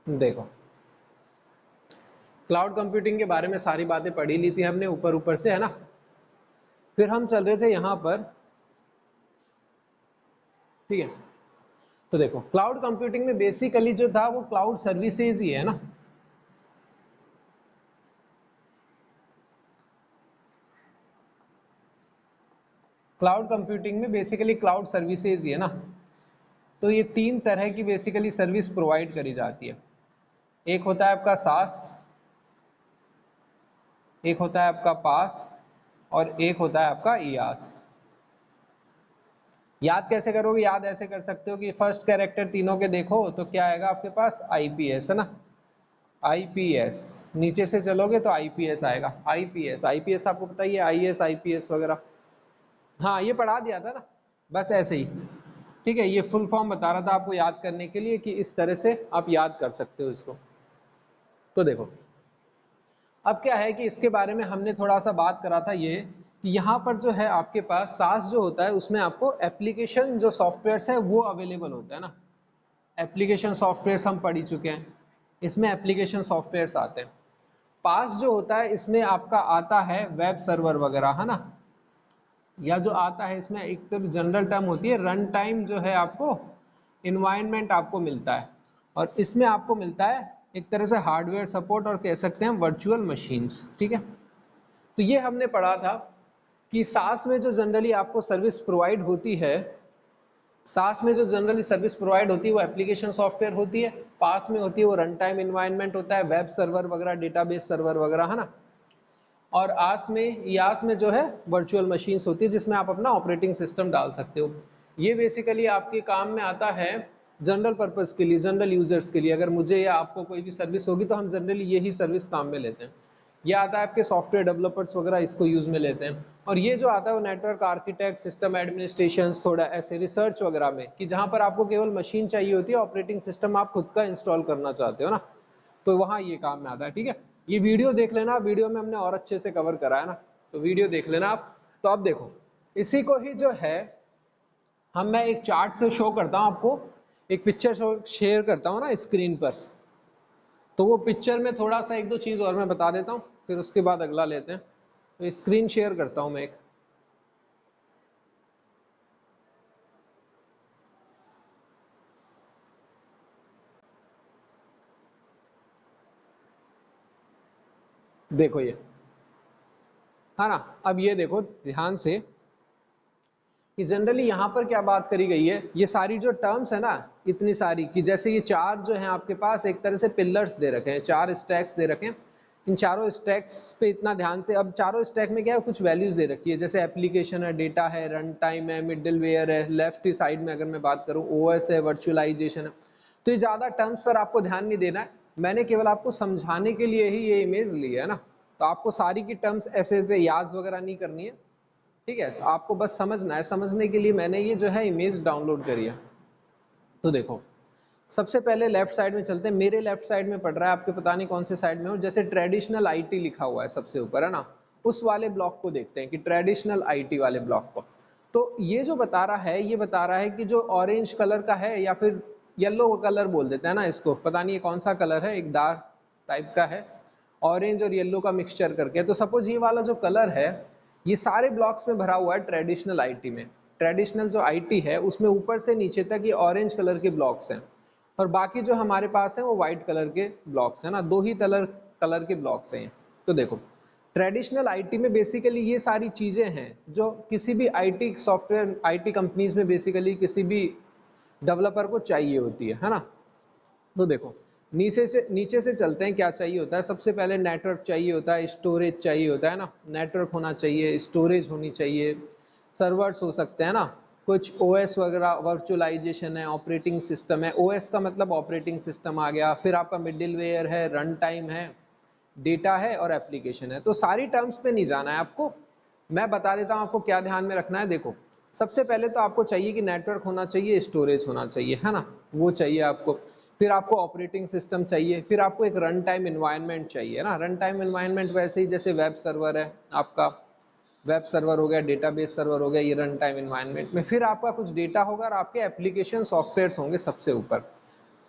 देखो, cloud computing के बारे में सारी बातें पढ़ी ली थी हमने ऊपर ऊपर से, है ना। फिर हम चल रहे थे यहां पर, ठीक है। तो देखो, क्लाउड कंप्यूटिंग में बेसिकली जो था वो क्लाउड सर्विसेज ही है ना। क्लाउड कंप्यूटिंग में बेसिकली क्लाउड सर्विसेज ही है ना। तो ये तीन तरह की बेसिकली सर्विस प्रोवाइड करी जाती है। एक होता है आपका सास, एक होता है आपका पास, और एक होता है आपका ईयास। याद कैसे करोगे? याद ऐसे कर सकते हो कि फर्स्ट कैरेक्टर तीनों के देखो तो क्या आएगा आपके पास, आईपीएस, है ना। आईपीएस, नीचे से चलोगे तो आईपीएस आएगा। आईपीएस, आईपीएस आपको पता ही है, आईएएस आईपीएस वगैरह। हाँ, ये पढ़ा दिया था ना, बस ऐसे ही। ठीक है, ये फुल फॉर्म बता रहा था आपको याद करने के लिए कि इस तरह से आप याद कर सकते हो इसको। तो देखो, अब क्या है कि इसके बारे में हमने थोड़ा सा बात करा था ये कि यहाँ पर जो है आपके पास सास जो होता है उसमें आपको एप्लीकेशन जो सॉफ्टवेयर्स है वो अवेलेबल होता है ना। एप्लीकेशन सॉफ्टवेयर्स हम पढ़ ही चुके हैं, इसमें एप्लीकेशन सॉफ्टवेयर्स आते हैं। पास जो होता है इसमें आपका आता है वेब सर्वर वगैरह, है ना। या जो आता है इसमें एक तो जनरल टर्म होती है रन टाइम, जो है आपको इन्वायरमेंट आपको मिलता है। और इसमें आपको मिलता है एक तरह से हार्डवेयर सपोर्ट और कह सकते हैं वर्चुअल मशीन्स, ठीक है। तो ये हमने पढ़ा था कि सास में जो जनरली आपको सर्विस प्रोवाइड होती है, सास में जो जनरली सर्विस प्रोवाइड होती है वो एप्लीकेशन सॉफ्टवेयर होती है। पास में होती है वो रन टाइम इन्वायरमेंट होता है, वेब सर्वर वगैरह, डेटाबेस सर्वर वगैरह, है ना। और आस में, यास में जो है वर्चुअल मशीन्स होती है जिसमें आप अपना ऑपरेटिंग सिस्टम डाल सकते हो। ये बेसिकली आपके काम में आता है जनरल पर्पस के लिए, जनरल यूजर्स के लिए। अगर मुझे या आपको कोई भी सर्विस होगी तो हम जनरली यही सर्विस काम में लेते हैं। ये आता है आपके सॉफ्टवेयर डेवलपर्स वगैरह इसको यूज़ में लेते हैं। और ये जो आता है वो नेटवर्क आर्किटेक्ट, सिस्टम एडमिनिस्ट्रेशन, थोड़ा ऐसे रिसर्च वगैरह में, कि जहाँ पर आपको केवल मशीन चाहिए होती है, ऑपरेटिंग सिस्टम आप खुद का इंस्टॉल करना चाहते हो ना, तो वहाँ ये काम में आता है, ठीक है। ये वीडियो देख लेना, वीडियो में हमने और अच्छे से कवर करा है ना, तो वीडियो देख लेना आप। तो अब देखो, इसी को ही जो है मैं एक चार्ट से शो करता हूँ आपको, एक पिक्चर शेयर करता हूँ ना स्क्रीन पर। तो वो पिक्चर में थोड़ा सा एक दो चीज़ और मैं बता देता हूँ, फिर उसके बाद अगला लेते हैं। तो स्क्रीन शेयर करता हूँ मैं एक, देखो ये, है ना। अब ये देखो ध्यान से कि जनरली यहाँ पर क्या बात करी गई है, ये सारी जो टर्म्स है ना, इतनी सारी, कि जैसे ये चार जो है आपके पास एक तरह से पिलर्स दे रखे हैं, चार स्टैक्स दे रखे हैं। इन चारों स्टैक्स पे इतना ध्यान से, अब चारों स्टैक में क्या है, कुछ वैल्यूज दे रखी है, जैसे एप्लीकेशन है, डेटा है, रन टाइम है, मिडिल वेयर है। लेफ्ट साइड में अगर मैं बात करूँ ओएस है, वर्चुअलाइजेशन है। तो ये ज़्यादा टर्म्स पर आपको ध्यान नहीं देना है, मैंने केवल आपको समझाने के लिए ही ये इमेज ली है ना। तो आपको सारी की टर्म्स ऐसे याद वगैरह नहीं करनी है, ठीक है। तो आपको बस समझना है, समझने के लिए मैंने ये जो है इमेज डाउनलोड करी है। तो देखो, सबसे पहले लेफ्ट साइड में चलते हैं। मेरे लेफ्ट साइड में पड़ रहा है, आपके पता नहीं कौन से साइड में हो, जैसे ट्रेडिशनल आईटी लिखा हुआ है सबसे ऊपर, है ना। उस वाले ब्लॉक को देखते हैं, कि ट्रेडिशनल आईटी वाले ब्लॉक को। तो ये जो बता रहा है, ये बता रहा है कि जो ऑरेंज कलर का है, या फिर येलो कलर बोल देते हैं ना इसको, पता नहीं ये कौन सा कलर है, एक डार्क टाइप का है, ऑरेंज और येलो का मिक्सचर करके। तो सपोज ये वाला जो कलर है, ये सारे ब्लॉक्स में भरा हुआ है ट्रेडिशनल आईटी में। ट्रेडिशनल जो आईटी है उसमें ऊपर से नीचे तक ये ऑरेंज कलर के ब्लॉक्स हैं, और बाकी जो हमारे पास है वो वाइट कलर के ब्लॉक्स है ना, दो ही कलर के ब्लॉक्स हैं। तो देखो, ट्रेडिशनल आईटी में बेसिकली ये सारी चीज़ें हैं जो किसी भी आईटी सॉफ्टवेयर, आईटी कंपनीज में बेसिकली किसी भी डेवलपर को चाहिए होती है ना। तो देखो, नीचे से चलते हैं, क्या चाहिए होता है। सबसे पहले नेटवर्क चाहिए होता है, स्टोरेज चाहिए होता है ना। नेटवर्क होना चाहिए, स्टोरेज होनी चाहिए, सर्वर्स हो सकते हैं ना, कुछ ओएस वगैरह, वर्चुअलाइजेशन है, ऑपरेटिंग सिस्टम है। ओएस का मतलब ऑपरेटिंग सिस्टम आ गया, फिर आपका मिडिल वेयर है, रन टाइम है, डेटा है और एप्लीकेशन है। तो सारी टर्म्स पे नहीं जाना है आपको, मैं बता देता हूँ आपको क्या ध्यान में रखना है। देखो, सबसे पहले तो आपको चाहिए कि नेटवर्क होना चाहिए, स्टोरेज होना चाहिए, है ना, वो चाहिए आपको। फिर आपको ऑपरेटिंग सिस्टम चाहिए, फिर आपको एक रन टाइम इन्वायरमेंट चाहिए ना। रन टाइम इन्वायरमेंट वैसे ही जैसे वेब सर्वर है आपका, वेब सर्वर हो गया, डेटाबेस सर्वर हो गया, ये रन टाइम इन्वायरमेंट में। फिर आपका कुछ डेटा होगा और आपके एप्लीकेशन सॉफ्टवेयर्स होंगे सबसे ऊपर।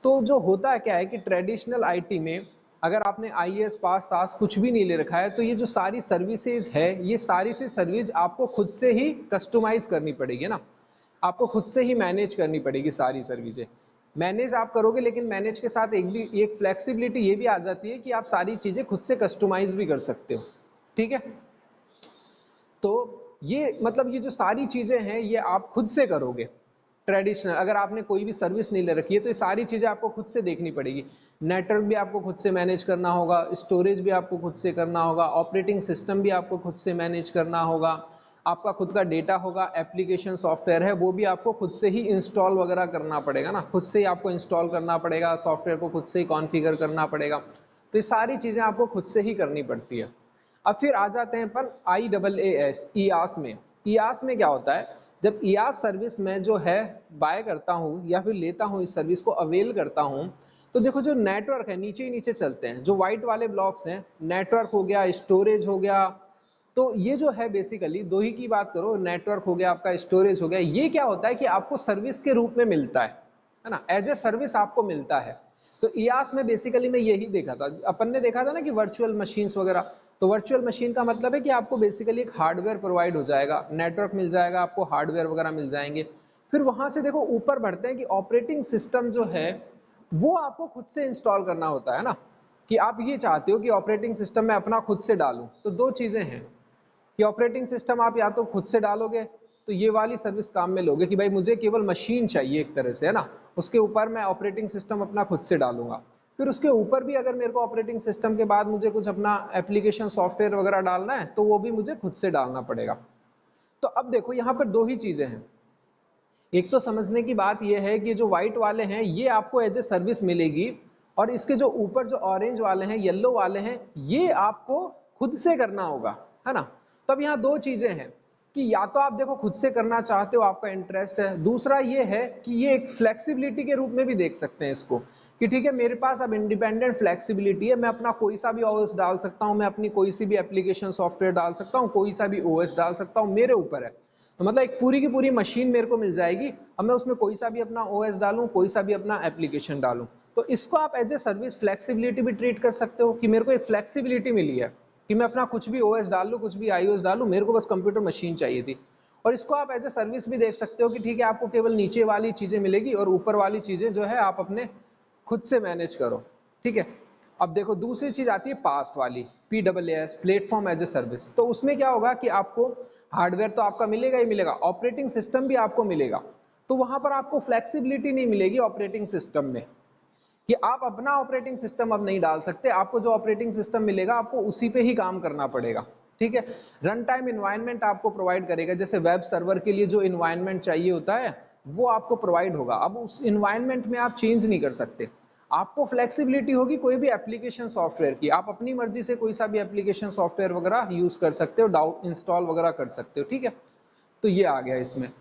तो जो होता क्या है कि ट्रेडिशनल आईटी में अगर आपने आईएएस पास सास कुछ भी नहीं ले रखा है तो ये जो सारी सर्विसेज है ये सारी सी सर्विस आपको खुद से ही कस्टमाइज करनी पड़ेगी ना, आपको खुद से ही मैनेज करनी पड़ेगी सारी सर्विसें। मैनेज आप करोगे लेकिन मैनेज के साथ एक फ्लेक्सिबिलिटी ये भी आ जाती है कि आप सारी चीज़ें खुद से कस्टमाइज भी कर सकते हो, ठीक है। तो ये मतलब ये जो सारी चीज़ें हैं ये आप खुद से करोगे। ट्रेडिशनल अगर आपने कोई भी सर्विस नहीं ले रखी है तो ये सारी चीज़ें आपको खुद से देखनी पड़ेगी। नेटवर्क भी आपको खुद से मैनेज करना होगा, स्टोरेज भी आपको खुद से करना होगा, ऑपरेटिंग सिस्टम भी आपको खुद से मैनेज करना होगा, आपका खुद का डेटा होगा, एप्लीकेशन सॉफ्टवेयर है वो भी आपको खुद से ही इंस्टॉल वगैरह करना पड़ेगा ना, खुद से ही आपको इंस्टॉल करना पड़ेगा, सॉफ्टवेयर को खुद से ही कॉन्फ़िगर करना पड़ेगा। तो ये सारी चीज़ें आपको खुद से ही करनी पड़ती है। अब फिर आ जाते हैं पर IaaS IaaS में। IaaS में क्या होता है, जब IaaS सर्विस में जो है बाय करता हूँ या फिर लेता हूँ, इस सर्विस को अवेल करता हूँ, तो देखो जो नेटवर्क है नीचे ही नीचे चलते हैं, जो वाइट वाले ब्लॉक्स हैं, नेटवर्क हो गया, स्टोरेज हो गया, तो ये जो है बेसिकली दो ही की बात करो, नेटवर्क हो गया आपका, स्टोरेज हो गया, ये क्या होता है कि आपको सर्विस के रूप में मिलता है ना, एज ए सर्विस आपको मिलता है। तो IaaS में बेसिकली मैं यही देखा था, अपन ने देखा था ना कि वर्चुअल मशीन्स वगैरह, तो वर्चुअल मशीन का मतलब है कि आपको बेसिकली एक हार्डवेयर प्रोवाइड हो जाएगा, नेटवर्क मिल जाएगा आपको, हार्डवेयर वगैरह मिल जाएंगे। फिर वहाँ से देखो ऊपर बढ़ते हैं कि ऑपरेटिंग सिस्टम जो है वो आपको खुद से इंस्टॉल करना होता है ना, कि आप ये चाहते हो कि ऑपरेटिंग सिस्टम मैं अपना खुद से डालूँ। तो दो चीज़ें हैं कि ऑपरेटिंग सिस्टम आप या तो खुद से डालोगे तो ये वाली सर्विस काम में लोगे कि भाई मुझे केवल मशीन चाहिए एक तरह से, है ना, उसके ऊपर मैं ऑपरेटिंग सिस्टम अपना खुद से डालूंगा। फिर उसके ऊपर भी अगर मेरे को ऑपरेटिंग सिस्टम के बाद मुझे कुछ अपना एप्लीकेशन सॉफ्टवेयर वगैरह डालना है तो वो भी मुझे खुद से डालना पड़ेगा। तो अब देखो यहाँ पर दो ही चीज़ें हैं। एक तो समझने की बात यह है कि जो व्हाइट वाले हैं ये आपको एज ए सर्विस मिलेगी, और इसके जो ऊपर जो ऑरेंज वाले हैं, येलो वाले हैं, ये आपको खुद से करना होगा, है ना। तो अब यहाँ दो चीज़ें हैं कि या तो आप देखो खुद से करना चाहते हो, आपका इंटरेस्ट है, दूसरा ये है कि ये एक फ्लेक्सिबिलिटी के रूप में भी देख सकते हैं इसको कि ठीक है मेरे पास अब इंडिपेंडेंट फ्लेक्सिबिलिटी है, मैं अपना कोई सा भी ओएस डाल सकता हूँ, मैं अपनी कोई सी भी एप्लीकेशन सॉफ्टवेयर डाल सकता हूँ, कोई सा भी ओएस डाल सकता हूँ, मेरे ऊपर है। तो मतलब एक पूरी की पूरी मशीन मेरे को मिल जाएगी, अब मैं उसमें कोई सा भी अपना ओएस डालूं, कोई सा भी अपना एप्लीकेशन डालूं। तो इसको आप एज ए सर्विस फ्लेक्सिबिलिटी भी ट्रीट कर सकते हो कि मेरे को एक फ्लेक्सिबिलिटी मिली है कि मैं अपना कुछ भी ओएस डाल लूँ, कुछ भी आईओएस डाल लूँ, मेरे को बस कंप्यूटर मशीन चाहिए थी। और इसको आप एज ए सर्विस भी देख सकते हो कि ठीक है आपको केवल नीचे वाली चीज़ें मिलेगी और ऊपर वाली चीज़ें जो है आप अपने खुद से मैनेज करो, ठीक है। अब देखो दूसरी चीज़ आती है पास वाली, PaaS platform as a service. तो उसमें क्या होगा कि आपको हार्डवेयर तो आपका मिलेगा ही मिलेगा, ऑपरेटिंग सिस्टम भी आपको मिलेगा। तो वहाँ पर आपको फ्लेक्सिबिलिटी नहीं मिलेगी ऑपरेटिंग सिस्टम में कि आप अपना ऑपरेटिंग सिस्टम अब नहीं डाल सकते, आपको जो ऑपरेटिंग सिस्टम मिलेगा आपको उसी पे ही काम करना पड़ेगा, ठीक है। रन टाइम इन्वायरमेंट आपको प्रोवाइड करेगा, जैसे वेब सर्वर के लिए जो इन्वायरमेंट चाहिए होता है वो आपको प्रोवाइड होगा। अब उस इन्वायरमेंट में आप चेंज नहीं कर सकते, आपको फ्लेक्सिबिलिटी होगी कोई भी एप्लीकेशन सॉफ्टवेयर की, आप अपनी मर्जी से कोई सा भी एप्लीकेशन सॉफ्टवेयर वगैरह यूज़ कर सकते हो, डाउन इंस्टॉल वगैरह कर सकते हो, ठीक है। तो ये आ गया इसमें।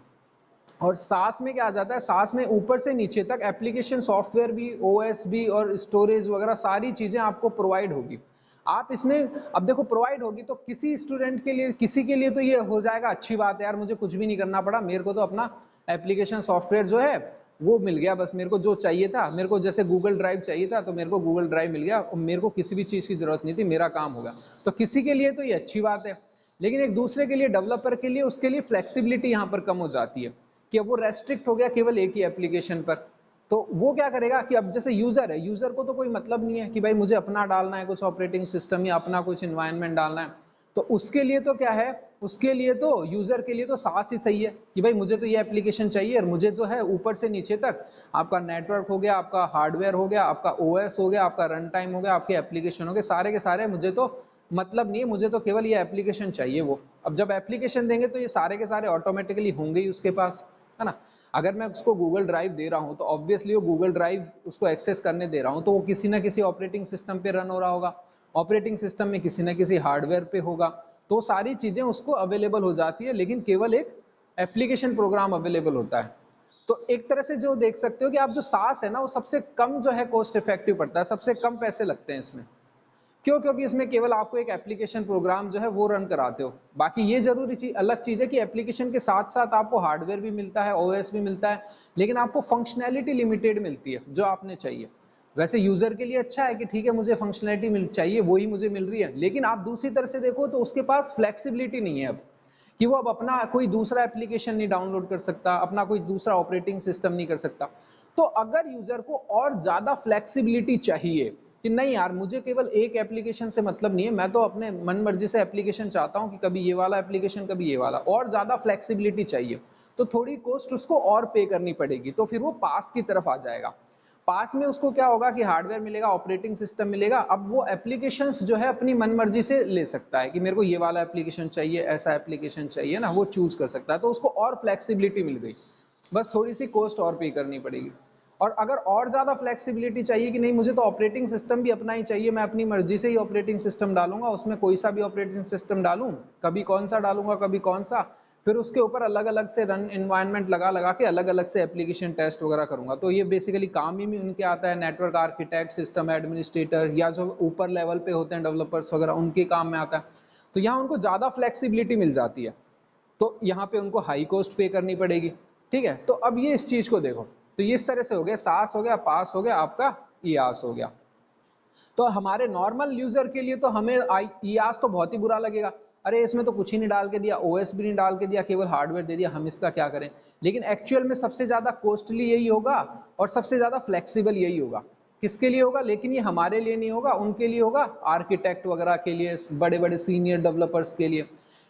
और सास में क्या आ जाता है, सास में ऊपर से नीचे तक एप्लीकेशन सॉफ्टवेयर भी, ओएस भी और स्टोरेज वगैरह सारी चीज़ें आपको प्रोवाइड होगी। आप इसमें अब देखो प्रोवाइड होगी तो किसी स्टूडेंट के लिए, किसी के लिए तो ये हो जाएगा अच्छी बात है यार, मुझे कुछ भी नहीं करना पड़ा, मेरे को तो अपना एप्लीकेशन सॉफ्टवेयर जो है वो मिल गया, बस मेरे को जो चाहिए था, मेरे को जैसे गूगल ड्राइव चाहिए था तो मेरे को गूगल ड्राइव मिल गया और मेरे को किसी भी चीज़ की ज़रूरत नहीं थी, मेरा काम हो गया। तो किसी के लिए तो ये अच्छी बात है, लेकिन एक दूसरे के लिए, डेवलपर के लिए, उसके लिए फ्लेक्सिबिलिटी यहाँ पर कम हो जाती है कि अब वो रेस्ट्रिक्ट हो गया केवल एक ही एप्लीकेशन पर। तो वो क्या करेगा कि अब जैसे यूज़र है, यूज़र को तो कोई मतलब नहीं है कि भाई मुझे अपना डालना है कुछ ऑपरेटिंग सिस्टम या अपना कुछ इन्वायरमेंट डालना है, तो उसके लिए तो क्या है, उसके लिए तो यूज़र के लिए तो सास ही सही है कि भाई मुझे तो ये एप्लीकेशन चाहिए और मुझे तो है ऊपर से नीचे तक आपका नेटवर्क हो गया, आपका हार्डवेयर हो गया, आपका ओएस हो गया, आपका रन टाइम हो गया, आपके एप्लीकेशन हो गए, सारे के सारे मुझे तो मतलब नहीं है, मुझे तो केवल ये एप्लीकेशन चाहिए वो। अब जब एप्लीकेशन देंगे तो ये सारे के सारे ऑटोमेटिकली होंगे ही उसके पास, है ना। अगर मैं उसको गूगल ड्राइव दे रहा हूँ तो ऑब्वियसली वो गूगल ड्राइव उसको एक्सेस करने दे रहा हूँ तो वो किसी ना किसी ऑपरेटिंग सिस्टम पे रन हो रहा होगा, ऑपरेटिंग सिस्टम में किसी ना किसी हार्डवेयर पे होगा, तो सारी चीज़ें उसको अवेलेबल हो जाती है, लेकिन केवल एक एप्लीकेशन प्रोग्राम अवेलेबल होता है। तो एक तरह से जो देख सकते हो कि आप जो सास है ना वो सबसे कम जो है कॉस्ट इफेक्टिव पड़ता है, सबसे कम पैसे लगते हैं इसमें, क्यों? क्योंकि इसमें केवल आपको एक एप्लीकेशन प्रोग्राम जो है वो रन कराते हो। बाकी ये जरूरी चीज अलग चीज है कि एप्लीकेशन के साथ साथ आपको हार्डवेयर भी मिलता है, ओएस भी मिलता है, लेकिन आपको फंक्शनैलिटी लिमिटेड मिलती है जो आपने चाहिए। वैसे यूजर के लिए अच्छा है कि ठीक है मुझे फंक्शनैलिटी चाहिए, वही मुझे मिल रही है, लेकिन आप दूसरी तरह से देखो तो उसके पास फ्लेक्सिबिलिटी नहीं है अब, कि वो अब अपना कोई दूसरा एप्लीकेशन नहीं डाउनलोड कर सकता, अपना कोई दूसरा ऑपरेटिंग सिस्टम नहीं कर सकता। तो अगर यूजर को और ज्यादा फ्लेक्सिबिलिटी चाहिए कि नहीं यार मुझे केवल एक एप्लीकेशन से मतलब नहीं है, मैं तो अपने मन मर्जी से एप्लीकेशन चाहता हूं कि कभी ये वाला एप्लीकेशन कभी ये वाला, और ज्यादा फ्लेक्सिबिलिटी चाहिए, तो थोड़ी कॉस्ट उसको और पे करनी पड़ेगी, तो फिर वो पास की तरफ आ जाएगा। पास में उसको क्या होगा कि हार्डवेयर मिलेगा, ऑपरेटिंग सिस्टम मिलेगा, अब वो एप्लीकेशंस जो है अपनी मनमर्जी से ले सकता है कि मेरे को ये वाला एप्लीकेशन चाहिए, ऐसा एप्लीकेशन चाहिए ना, वो चूज कर सकता है, तो उसको और फ्लेक्सिबिलिटी मिल गई, बस थोड़ी सी कॉस्ट और पे करनी पड़ेगी। और अगर और ज़्यादा फ्लेक्सिबिलिटी चाहिए कि नहीं मुझे तो ऑपरेटिंग सिस्टम भी अपना ही चाहिए, मैं अपनी मर्जी से ही ऑपरेटिंग सिस्टम डालूंगा, उसमें कोई सा भी ऑपरेटिंग सिस्टम डालूं, कभी कौन सा डालूंगा कभी कौन सा, फिर उसके ऊपर अलग अलग से रन इन्वायरमेंट लगा लगा के अलग अलग से एप्लीकेशन टेस्ट वगैरह करूंगा, तो ये बेसिकली काम ही में उनके आता है, नेटवर्क आर्किटेक्ट, सिस्टम एडमिनिस्ट्रेटर, या जो ऊपर लेवल पे होते हैं डेवलपर्स वगैरह, उनके काम में आता है। तो यहाँ उनको ज़्यादा फ्लेक्सिबिलिटी मिल जाती है, तो यहाँ पे उनको हाई कॉस्ट पे करनी पड़ेगी। ठीक है, तो अब ये इस चीज़ को देखो, तो ये इस तरह से हो गया, सास हो गया, पास हो गया, आपका ईआस हो गया। तो हमारे नॉर्मल यूजर के लिए तो हमें ईआस तो बहुत ही बुरा लगेगा, अरे इसमें तो कुछ ही नहीं डाल के दिया, ओएस भी नहीं डाल के दिया, केवल हार्डवेयर दे दिया, हम इसका क्या करें। लेकिन एक्चुअल में सबसे ज़्यादा कॉस्टली यही होगा और सबसे ज़्यादा फ्लेक्सिबल यही होगा। किसके लिए होगा? लेकिन ये हमारे लिए नहीं होगा, उनके लिए होगा, आर्किटेक्ट वगैरह के लिए, बड़े बड़े सीनियर डेवलपर्स के लिए।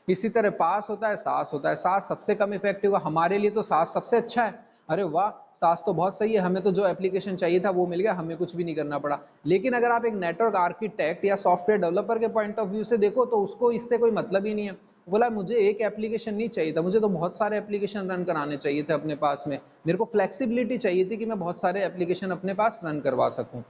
इसी तरह पास होता है, सास होता है, सास सबसे कम इफेक्टिव होगा, हमारे लिए तो सास सबसे अच्छा है, अरे वाह सास तो बहुत सही है, हमें तो जो एप्लीकेशन चाहिए था वो मिल गया, हमें कुछ भी नहीं करना पड़ा। लेकिन अगर आप एक नेटवर्क आर्किटेक्ट या सॉफ्टवेयर डेवलपर के पॉइंट ऑफ व्यू से देखो तो उसको इससे कोई मतलब ही नहीं है, बोला मुझे एक एप्लीकेशन नहीं चाहिए था, मुझे तो बहुत सारे एप्लीकेशन रन कराने चाहिए थे अपने पास में, मेरे को फ्लेक्सिबिलिटी चाहिए थी कि मैं बहुत सारे एप्लीकेशन अपने पास रन करवा सकूं,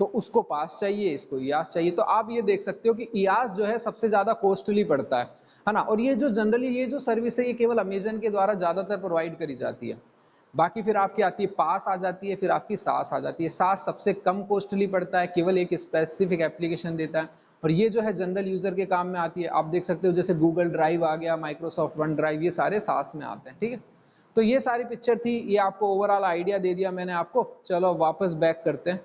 तो उसको पास चाहिए, इसको ईआस चाहिए। तो आप ये देख सकते हो कि ईआस जो है सबसे ज़्यादा कॉस्टली पड़ता है ना। और ये जो जनरली ये जो सर्विस है ये केवल अमेजन के द्वारा ज़्यादातर प्रोवाइड करी जाती है। बाकी फिर आपकी आती है पास आ जाती है, फिर आपकी सास आ जाती है। सास सबसे कम कॉस्टली पड़ता है, केवल एक स्पेसिफिक एप्लीकेशन देता है, और ये जो है जनरल यूज़र के काम में आती है। आप देख सकते हो जैसे गूगल ड्राइव आ गया, माइक्रोसॉफ्ट वन ड्राइव, ये सारे सास में आते हैं। ठीक है, तो ये सारी पिक्चर थी, ये आपको ओवरऑल आइडिया दे दिया मैंने आपको। चलो वापस बैक करते हैं,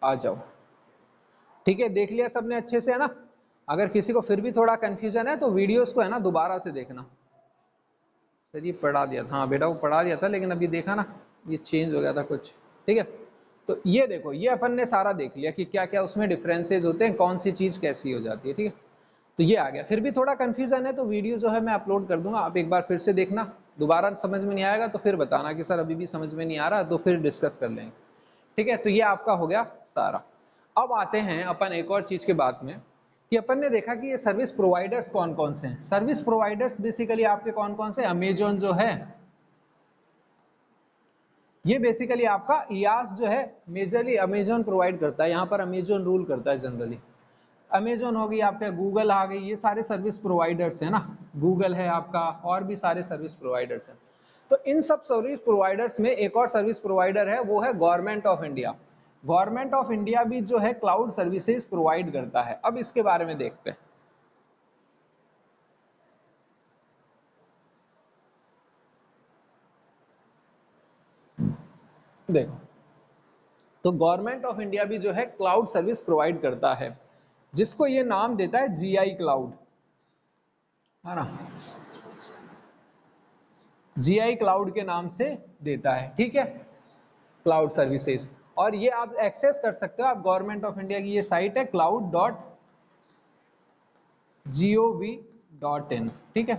आ जाओ। ठीक है, देख लिया सबने अच्छे से, है ना। अगर किसी को फिर भी थोड़ा कंफ्यूजन है तो वीडियोस को है ना दोबारा से देखना। सर ये पढ़ा दिया था, हाँ बेटा वो पढ़ा दिया था, लेकिन अभी देखा ना ये चेंज हो गया था कुछ। ठीक है, तो ये देखो, ये अपन ने सारा देख लिया कि क्या क्या उसमें डिफरेंसेस होते हैं, कौन सी चीज़ कैसी हो जाती है। ठीक है, तो ये आ गया। फिर भी थोड़ा कन्फ्यूजन है तो वीडियो जो है मैं अपलोड कर दूंगा, आप एक बार फिर से देखना, दोबारा समझ में नहीं आएगा तो फिर बताना कि सर अभी भी समझ में नहीं आ रहा, तो फिर डिस्कस कर लेंगे। ठीक है, तो ये आपका हो गया सारा। अब आते हैं अपन एक और चीज़ के बात में, कि अपन ने देखा कि ये सर्विस प्रोवाइडर्स कौन कौन से हैं। सर्विस प्रोवाइडर्स बेसिकली आपके कौन कौन से, अमेजोन जो है ये बेसिकली आपका ईआस जो है मेजरली अमेजोन प्रोवाइड करता है, यहाँ पर अमेजोन रूल करता है जनरली। अमेजोन हो गई आपका, गूगल आ गई, ये सारे सर्विस प्रोवाइडर्स हैं ना, गूगल है आपका, और भी सारे सर्विस प्रोवाइडर्स हैं। तो इन सब सर्विस प्रोवाइडर्स में एक और सर्विस प्रोवाइडर है, वो है government of India. Government of India भी जो है क्लाउड सर्विसेज प्रोवाइड करता है। अब इसके बारे में देखते हैं। देखो, तो गवर्नमेंट ऑफ इंडिया भी जो है क्लाउड सर्विस प्रोवाइड करता है, जिसको ये नाम देता है जीआई क्लाउड, है ना, जीआई क्लाउड के नाम से देता है। ठीक है, क्लाउड सर्विसेज, और ये आप एक्सेस कर सकते हो, आप गवर्नमेंट ऑफ इंडिया की ये साइट है cloud.gov.in। ठीक है,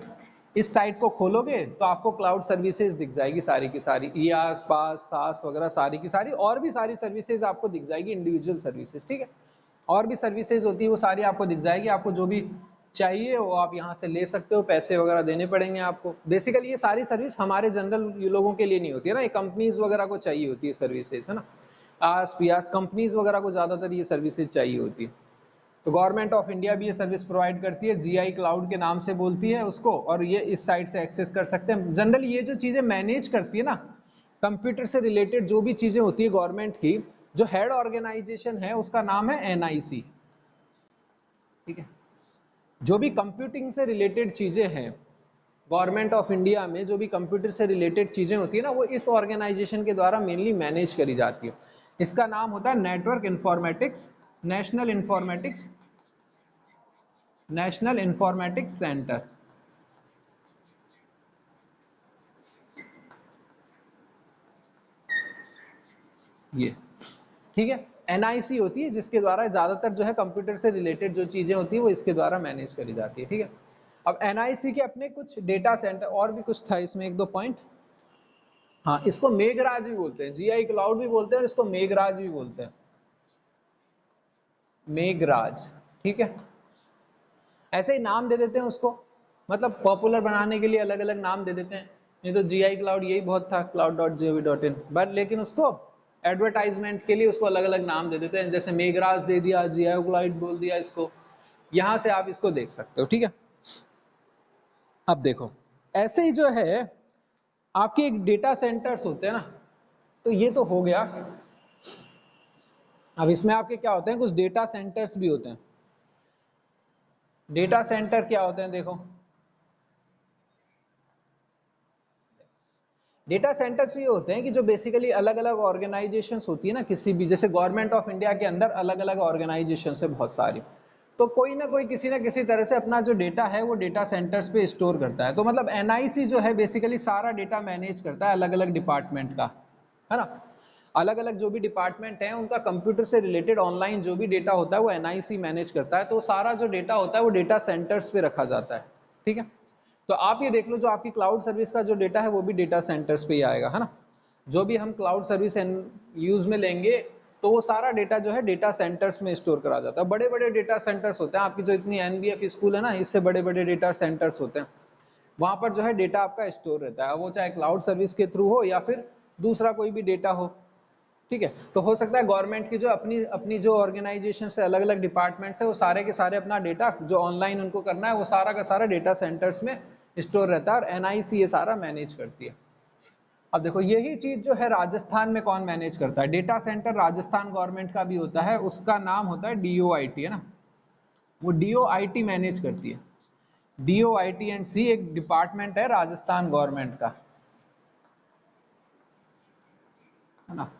इस साइट को खोलोगे तो आपको क्लाउड सर्विसेज दिख जाएगी सारी की सारी, ईआस पास सास वगैरह सारी की सारी, और भी सारी सर्विसेज आपको दिख जाएगी, इंडिविजुअल सर्विसेज। ठीक है, और भी सर्विसेज होती है वो सारी आपको दिख जाएगी, आपको जो भी चाहिए वो आप यहाँ से ले सकते हो, पैसे वगैरह देने पड़ेंगे आपको। बेसिकली ये सारी सर्विस हमारे जनरल लोगों के लिए नहीं होती है ना, ये कंपनीज वगैरह को चाहिए होती है सर्विसेज, है ना, आस पियास कंपनीज वगैरह को ज़्यादातर ये सर्विसेज चाहिए होती है। तो गवर्नमेंट ऑफ इंडिया भी ये सर्विस प्रोवाइड करती है, जीआई क्लाउड के नाम से बोलती है उसको, और ये इस साइट से एक्सेस कर सकते हैं। जनरली ये जो चीज़ें मैनेज करती है ना, कंप्यूटर से रिलेटेड जो भी चीज़ें होती है गवर्नमेंट की, जो हेड ऑर्गेनाइजेशन है उसका नाम है एनआईसी। ठीक है, जो भी कंप्यूटिंग से रिलेटेड चीज़ें हैं गवर्नमेंट ऑफ इंडिया में, जो भी कंप्यूटर से रिलेटेड चीज़ें होती है ना, वो इस ऑर्गेनाइजेशन के द्वारा मेनली मैनेज करी जाती है। इसका नाम होता है network informatics, national informatics centre. ये ठीक है, एनआईसी होती है जिसके द्वारा ज़्यादातर जो है कंप्यूटर से रिलेटेड जो चीज़ें होती है वो इसके द्वारा मैनेज करी जाती है। ठीक है, अब एनआईसी के अपने कुछ डेटा सेंटर और भी कुछ था इसमें, एक दो पॉइंट। हाँ, इसको मेघराज भी बोलते हैं, जीआई क्लाउड भी बोलते हैं और इसको मेघराज भी बोलते हैं, मेघराज। ठीक है, ऐसे ही नाम दे देते हैं उसको, मतलब पॉपुलर बनाने के लिए अलग अलग नाम दे देते हैं। नहीं तो जीआई क्लाउड यही बहुत था, cloud.gov.in, बट लेकिन उसको एडवर्टाइजमेंट के लिए उसको अलग अलग नाम दे देते हैं, जैसे मेघराज दे दिया, जीआई क्लाउड बोल दिया इसको। यहां से आप इसको देख सकते हो। ठीक है, अब देखो ऐसे ही जो है आपके एक डेटा सेंटर्स होते हैं ना, तो ये तो हो गया। अब इसमें आपके क्या होते हैं, कुछ डेटा सेंटर्स भी होते हैं। डेटा सेंटर क्या होते हैं, देखो डेटा सेंटर्स ये होते हैं कि जो बेसिकली अलग अलग ऑर्गेनाइजेशंस होती है ना किसी भी, जैसे गवर्नमेंट ऑफ इंडिया के अंदर अलग अलग ऑर्गेनाइजेशंस है बहुत सारी, तो कोई ना कोई किसी ना किसी तरह से अपना जो डेटा है वो डेटा सेंटर्स पे स्टोर करता है। तो मतलब एनआईसी जो है बेसिकली सारा डेटा मैनेज करता है अलग अलग डिपार्टमेंट का, है ना। अलग अलग जो भी डिपार्टमेंट हैं उनका कंप्यूटर से रिलेटेड ऑनलाइन जो भी डेटा होता है वो एनआईसी मैनेज करता है। तो सारा जो डेटा होता है वो डेटा सेंटर्स पे रखा जाता है। ठीक है, तो आप ये देख लो जो आपकी क्लाउड सर्विस का जो डेटा है वो भी डेटा सेंटर्स पे ही आएगा, है ना। जो भी हम क्लाउड सर्विस यूज में लेंगे तो वो सारा डेटा जो है डेटा सेंटर्स में स्टोर करा जाता है। बड़े बड़े डेटा सेंटर्स होते हैं आपकी, जो इतनी एनबीएफ स्कूल है ना, इससे बड़े बड़े डेटा सेंटर्स होते हैं, वहाँ पर जो है डेटा आपका स्टोर रहता है, वो चाहे क्लाउड सर्विस के थ्रू हो या फिर दूसरा कोई भी डेटा हो। ठीक है, तो हो सकता है गवर्नमेंट की जो अपनी अपनी जो ऑर्गेनाइजेशन से अलग अलग डिपार्टमेंट्स है वो सारे के सारे अपना डेटा जो ऑनलाइन उनको करना है वो सारा का सारा डेटा सेंटर्स में स्टोर रहता है, और एनआईसी ये सारा मैनेज करती है। अब देखो यही चीज जो है राजस्थान में कौन मैनेज करता है, डेटा सेंटर राजस्थान गवर्नमेंट का भी होता है, उसका नाम होता है डीओआईटी, है ना। वो डीओआईटी मैनेज करती है। डीओआईटी एंड सी एक डिपार्टमेंट है राजस्थान गवर्नमेंट का, है ना।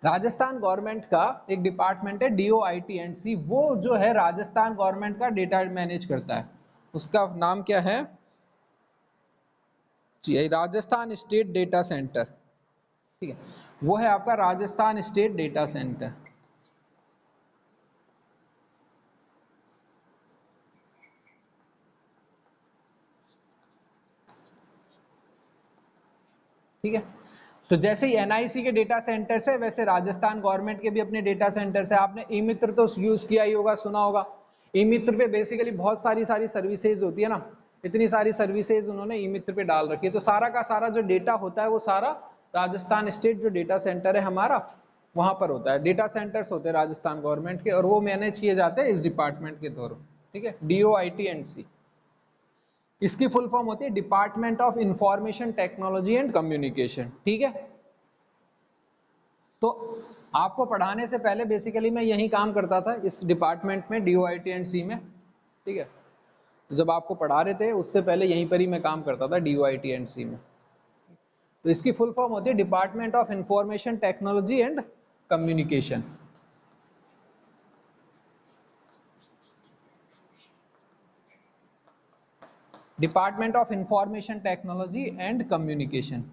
राजस्थान गवर्नमेंट का एक डिपार्टमेंट है डीओआईटी एंड सी, वो जो है राजस्थान गवर्नमेंट का डेटा मैनेज करता है। उसका नाम क्या है जी, राजस्थान स्टेट डेटा सेंटर। ठीक है, वो है आपका राजस्थान स्टेट डेटा सेंटर। ठीक है, तो जैसे ही एनआईसी के डेटा सेंटर्स है वैसे राजस्थान गवर्नमेंट के भी अपने डेटा सेंटर्स है। आपने ई मित्र तो यूज किया ही होगा, सुना होगा। ई मित्र पे बेसिकली बहुत सारी सर्विसेज होती है ना, इतनी सारी सर्विसेज उन्होंने ई मित्र पे डाल रखी है। तो सारा का सारा जो डेटा होता है वो सारा राजस्थान स्टेट जो डेटा सेंटर है हमारा वहां पर होता है। डेटा सेंटर्स होते हैं राजस्थान गवर्नमेंट के और वो मैनेज किए जाते हैं इस डिपार्टमेंट के थ्रू। ठीक है, डीओआईटी एंड सी, इसकी फुल फॉर्म होती है department of information technology and communication. ठीक है, तो आपको पढ़ाने से पहले बेसिकली मैं यही काम करता था इस डिपार्टमेंट में, डीओआईटी एंड सी में। ठीक है, तो जब आपको पढ़ा रहे थे उससे पहले यहीं पर ही मैं काम करता था डीओआईटी एंड सी में। तो इसकी फुल फॉर्म होती है department of information technology and communication. Department of information technology and communication,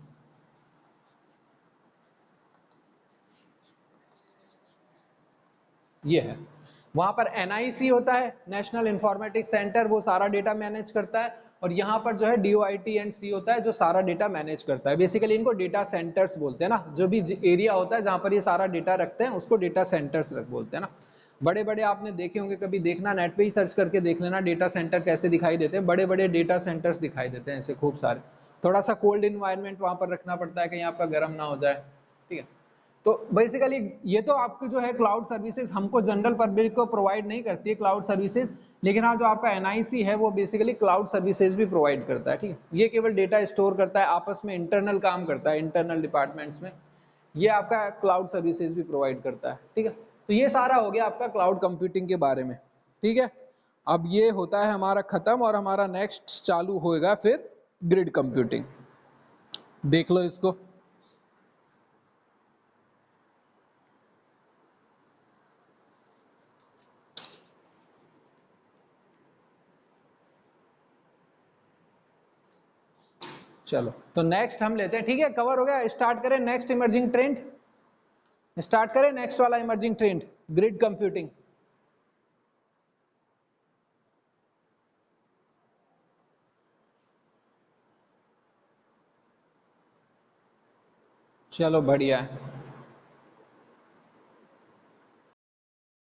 ये है। वहां पर एनआईसी होता है, नेशनल इंफॉर्मेटिक्स सेंटर, वो सारा डेटा मैनेज करता है। और यहाँ पर जो है डीओआईटी एंड सी होता है जो सारा डेटा मैनेज करता है। बेसिकली इनको डेटा सेंटर्स बोलते हैं ना, जो भी एरिया होता है जहाँ पर ये सारा डेटा रखते हैं उसको डेटा सेंटर्स बोलते हैं ना। बड़े बड़े आपने देखे होंगे, कभी देखना नेट पे ही सर्च करके देख लेना डेटा सेंटर कैसे दिखाई देते हैं। बड़े बड़े डेटा सेंटर्स दिखाई देते हैं ऐसे खूब सारे। थोड़ा सा कोल्ड इन्वायरमेंट वहाँ पर रखना पड़ता है कहीं आपका गर्म ना हो जाए। ठीक है, तो बेसिकली ये तो आपकी जो है क्लाउड सर्विसेज हमको जनरल पब्लिक को प्रोवाइड नहीं करती है क्लाउड सर्विसेज, लेकिन हाँ जो आपका एनआईसी है वो बेसिकली क्लाउड सर्विसेज भी प्रोवाइड करता है, ठीक है। ये केवल डेटा स्टोर करता है, आपस में इंटरनल काम करता है, इंटरनल डिपार्टमेंट्स में ये आपका क्लाउड सर्विसेज भी प्रोवाइड करता है, ठीक है। तो ये सारा हो गया आपका क्लाउड कंप्यूटिंग के बारे में, ठीक है। अब ये होता है हमारा खत्म और हमारा नेक्स्ट चालू होएगा फिर ग्रिड कंप्यूटिंग। देख लो इसको। चलो तो नेक्स्ट हम लेते हैं, ठीक है, कवर हो गया। स्टार्ट करें नेक्स्ट इमर्जिंग ट्रेंड, स्टार्ट करें नेक्स्ट वाला इमर्जिंग ट्रेंड, ग्रिड कंप्यूटिंग। चलो बढ़िया है।